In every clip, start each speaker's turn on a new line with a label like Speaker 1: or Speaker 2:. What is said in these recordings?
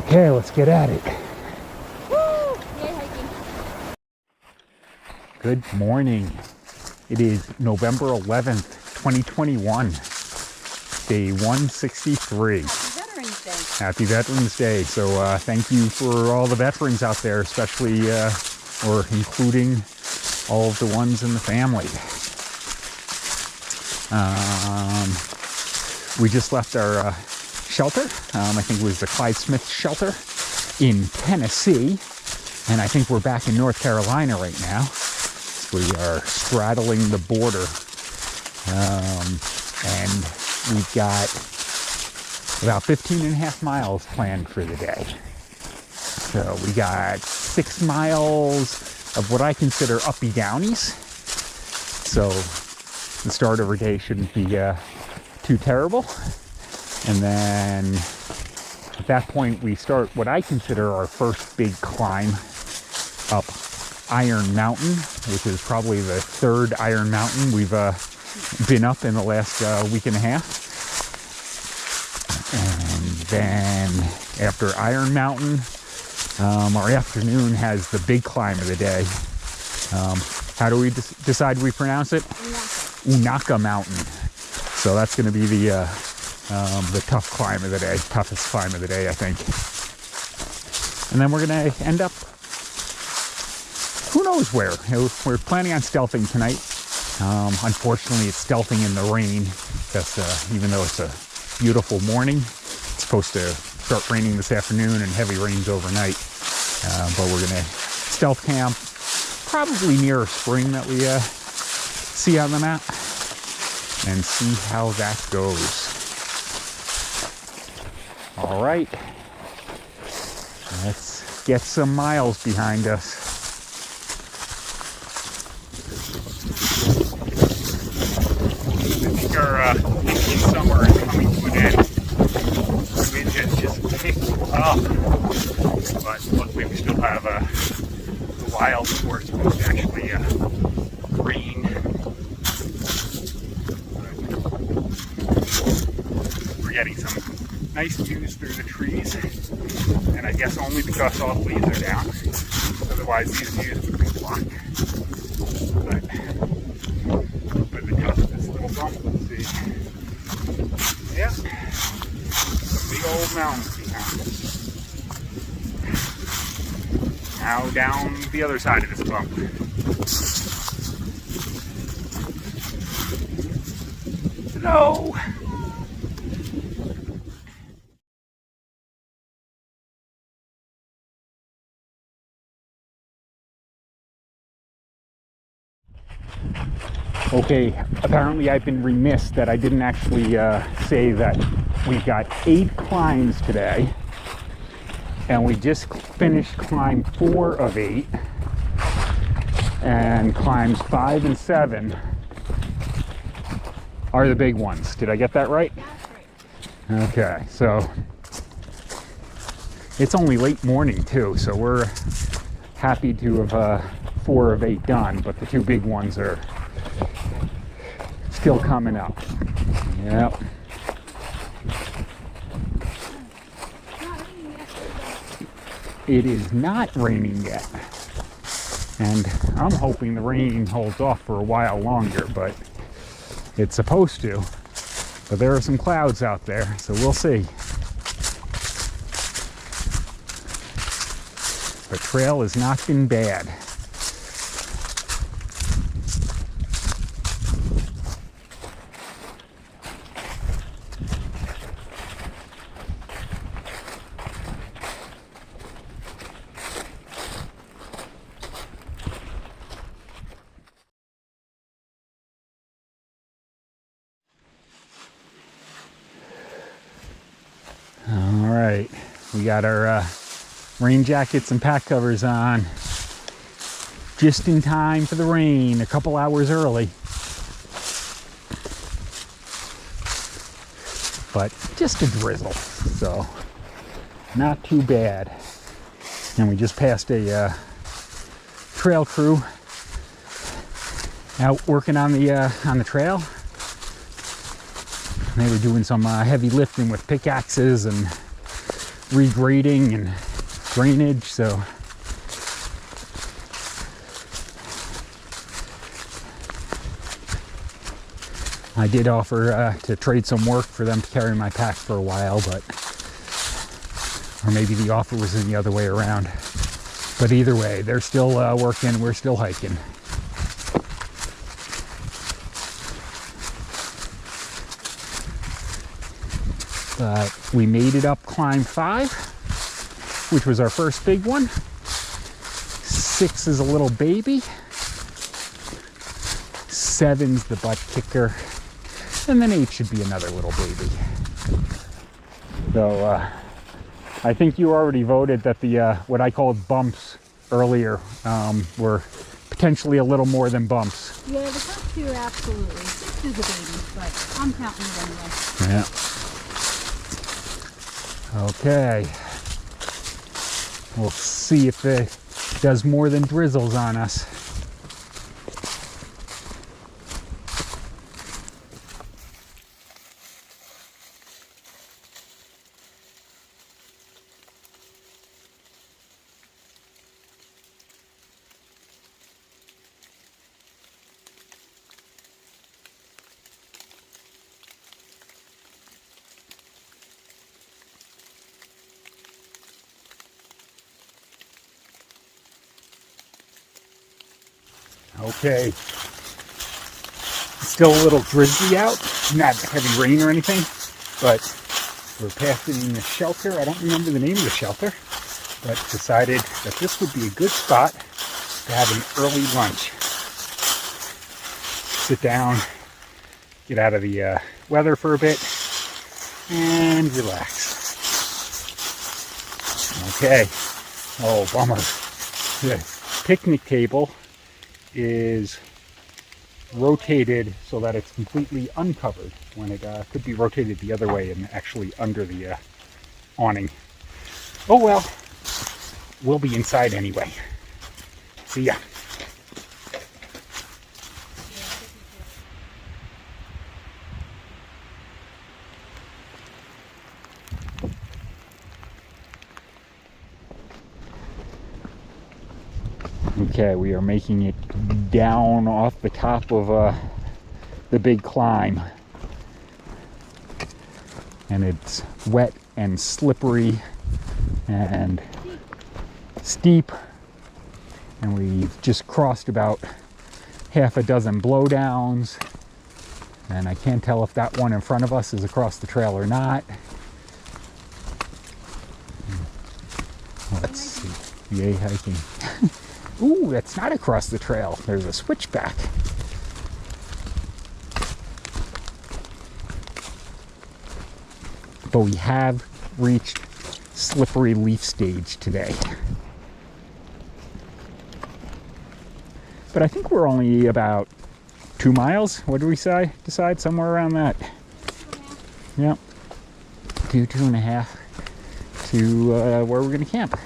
Speaker 1: Okay, let's get at it.
Speaker 2: Woo! Yay, hiking.
Speaker 1: Good morning. It is November 11th, 2021, day 163.
Speaker 2: Happy Veterans Day.
Speaker 1: Happy Veterans Day. So thank you for all the veterans out there, especially or including all of the ones in the family. We just left our shelter. I think it was the Clyde Smith Shelter in Tennessee. And I think we're back in North Carolina right now. We are straddling the border. And we've got about 15 and a half miles planned for the day. So we got 6 miles of what I consider uppy-downies. So the start of our day shouldn't be too terrible. And then at that point we start what I consider our first big climb up Iron Mountain, which is probably the 3rd Iron Mountain we've been up in the last week and a half. And then after Iron Mountain, our afternoon has the big climb of the day. How do we decide we pronounce it? Unaka Mountain. So that's going to be the tough climb of the day, toughest climb of the day, I think. And then we're going to end up, who knows where. We're planning on stealthing tonight. Unfortunately, it's stealthing in the rain. That's even though it's a beautiful morning, it's supposed to start raining this afternoon and heavy rains overnight. But we're going to stealth camp probably near a spring that we see on the map and see how that goes. All right, let's get some miles behind us. I think our summer is coming to an end. We just picked up, but luckily we still have the wild horse, which is actually green. We're getting some nice views through the trees, and I guess only because all the leaves are down. Otherwise, these views would be blocked. But the top of this little bump, let's see. Yeah, some big old mountains behind us. Now down the other side of this bump. No! Okay, apparently I've been remiss that I didn't actually say that we've got 8 climbs today, and we just finished climb 4 of 8, and climbs 5 and 7 are the big ones. Did I get that right? Okay, so it's only late morning too, so we're happy to have 4 of 8 done, but the 2 big ones are still coming up. Yep. It is not raining yet. And I'm hoping the rain holds off for a while longer, but it's supposed to. But there are some clouds out there, so we'll see. The trail has not been bad. All right, we got our rain jackets and pack covers on just in time for the rain, a couple hours early. But just a drizzle, so not too bad. And we just passed a trail crew out working on the trail. They were doing some heavy lifting with pickaxes and regrading and drainage, so I did offer to trade some work for them to carry my pack for a while, but or maybe the offer was in the other way around. But either way, they're still working, we're still hiking. But we made it up climb 5, which was our first big one. 6 is a little baby. 7's the butt kicker. And then 8 should be another little baby. So I think you already voted that the what I called bumps earlier were potentially a little more than bumps.
Speaker 2: Yeah, the first 2 absolutely. 6 is a baby, but I'm counting it anyway.
Speaker 1: Yeah. Okay. We'll see if it does more than drizzles on us. Okay, it's still a little drizzly out, not heavy rain or anything, but we're passing the shelter. I don't remember the name of the shelter, but decided that this would be a good spot to have an early lunch. Sit down, get out of the weather for a bit, and relax. Okay, oh bummer, the picnic table is rotated so that it's completely uncovered when it could be rotated the other way and actually under the awning. Oh well, we'll be inside anyway. See ya. Okay, we are making it down off the top of the big climb. And it's wet and slippery and steep. And we've just crossed about half a dozen blowdowns. And I can't tell if that one in front of us is across the trail or not. Let's see. Yay hiking. Ooh, that's not across the trail. There's a switchback. But we have reached slippery leaf stage today. But I think we're only about 2 miles. What do we decide? Somewhere around that. Yep. 2.5 to where we're going to camp.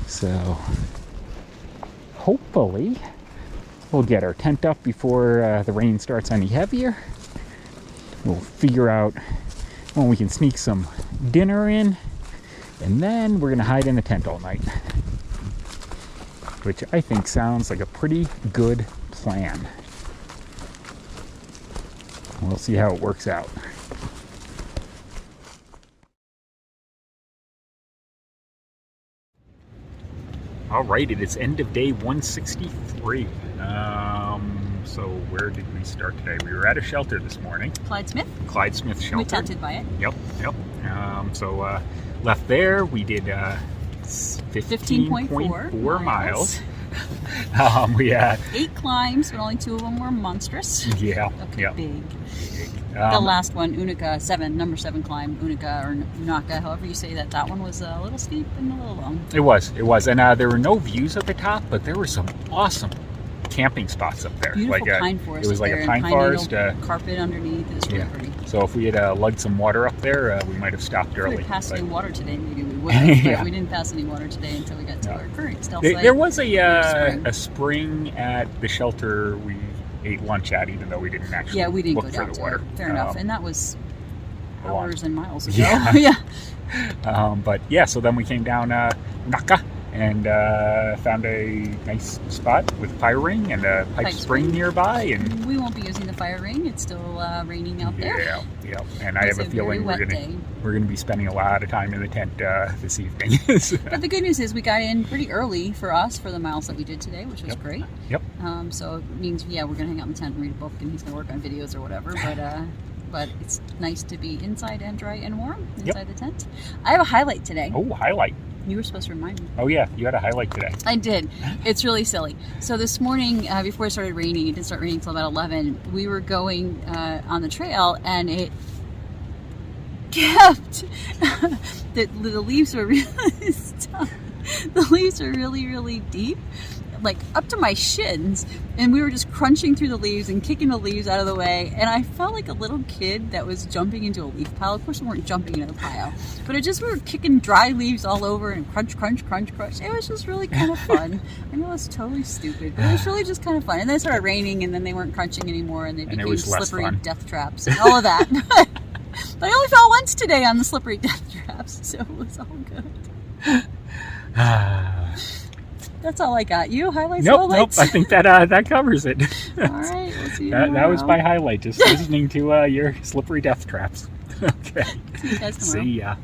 Speaker 1: So hopefully we'll get our tent up before the rain starts any heavier. We'll figure out when we can sneak some dinner in, and then we're gonna hide in the tent all night, which I think sounds like a pretty good plan. We'll see how it works out. All right, it is end of day 163. So where did we start today? We were at a shelter this morning.
Speaker 2: Clyde Smith?
Speaker 1: Clyde Smith Shelter.
Speaker 2: We tented by it.
Speaker 1: Yep. So left there, we did 15.4 miles. We had
Speaker 2: 8 climbs, but only 2 of them were monstrous.
Speaker 1: Yeah.
Speaker 2: Okay,
Speaker 1: yeah.
Speaker 2: big. The last one, Unaka, number 7 climb, Unaka or Unaka, however you say that. That one was a little steep and a little long.
Speaker 1: It was. And there were no views at the top, but there were some awesome camping spots up there.
Speaker 2: Beautiful pine forest.
Speaker 1: It was like a pine forest.
Speaker 2: Carpet underneath. It was really pretty.
Speaker 1: So if we had lugged some water up there, we might have stopped early.
Speaker 2: If we had passed any water today, maybe we would have.
Speaker 1: Yeah.
Speaker 2: But we didn't pass any water today until we got to our current stealth site.
Speaker 1: There was a spring at the shelter we ate lunch at, even though we didn't actually
Speaker 2: we didn't
Speaker 1: look
Speaker 2: go
Speaker 1: for
Speaker 2: down
Speaker 1: the
Speaker 2: to
Speaker 1: water.
Speaker 2: it. Fair enough. And that was hours and miles ago.
Speaker 1: Yeah.
Speaker 2: Yeah.
Speaker 1: But yeah, so then we came down Unaka and found a nice spot with a fire ring and a pipe spring nearby. And
Speaker 2: we won't be using the fire ring. It's still raining out there.
Speaker 1: Yeah. And I have a feeling we're gonna be spending a lot of time in the tent this evening.
Speaker 2: But the good news is we got in pretty early for us for the miles that we did today, which was great.
Speaker 1: Yep.
Speaker 2: So it means we're gonna hang out in the tent and read a book, and he's gonna work on videos or whatever. But it's nice to be inside and dry and warm inside the tent. I have a highlight today.
Speaker 1: Oh, highlight.
Speaker 2: You were supposed to remind me.
Speaker 1: Oh, yeah. You had a highlight today.
Speaker 2: I did. It's really silly. So this morning, before it started raining, it didn't start raining until about 11, we were going on the trail, and it kept... the leaves were really... Stop. The leaves were really, really deep, like up to my shins, and we were just crunching through the leaves and kicking the leaves out of the way, and I felt like a little kid that was jumping into a leaf pile. Of course we weren't jumping into the pile, but we were kicking dry leaves all over and crunch. It was just really kind of fun. I know it's totally stupid, but it was really just kind of fun. And then it started raining, and then they weren't crunching anymore, and they became slippery death traps and all of that. But I only fell once today on the slippery death traps, so it was all good. That's all I got. You highlights?
Speaker 1: Nope. I think that covers it.
Speaker 2: All right, we'll see you
Speaker 1: that was my highlight. Just listening to your slippery death traps. Okay.
Speaker 2: See you guys tomorrow.
Speaker 1: See ya.